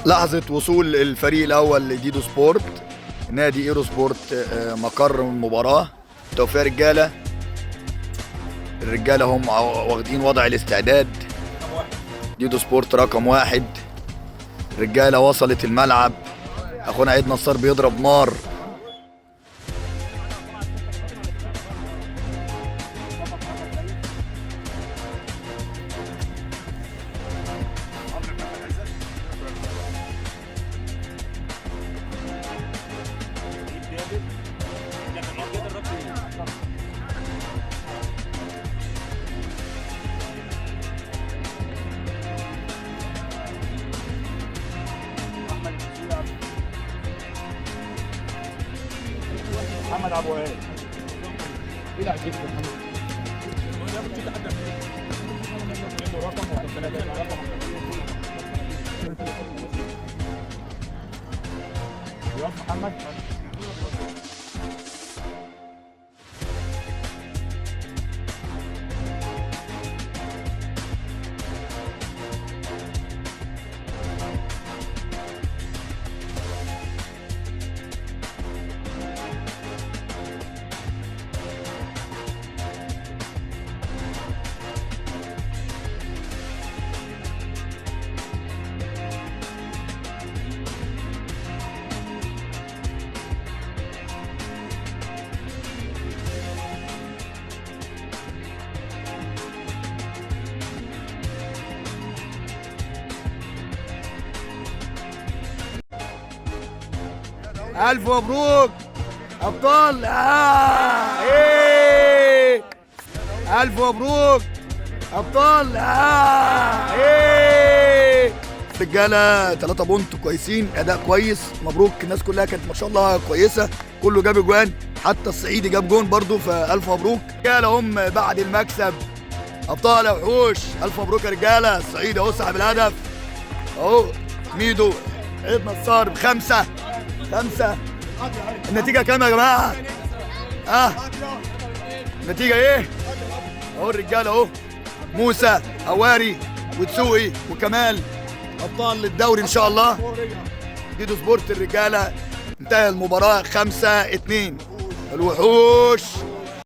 لحظة وصول الفريق الأول لديدو سبورت نادي ايرو سبورت مقر المباراة. توفيق رجالة. الرجالة هم واخدين وضع الاستعداد. ديدو سبورت رقم 1. الرجالة وصلت الملعب. أخونا عيد نصار بيضرب نار. محمد ابو ايه يلعب جدا محمد ألف مبروك أبطال. إيه. ألف مبروك أبطال. إيه. رجالة 3 بونت كويسين، أداء كويس، مبروك. الناس كلها كانت ما شاء الله كويسة، كله جاب جوان، حتى الصعيدي جاب جون برضه، فألف مبروك. رجالة هم بعد المكسب أبطال يا وحوش. ألف مبروك يا رجالة. الصعيدي أهو صاحب الهدف أهو، ميدو عيد نصار ب5. النتيجة كام يا جماعة؟ النتيجة ايه؟ اهو الرجالة اهو، موسى هواري ودسوقي وكمال ابطال للدوري ان شاء الله. ديدو سبورت الرجالة. انتهى المباراة 5-2. الوحوش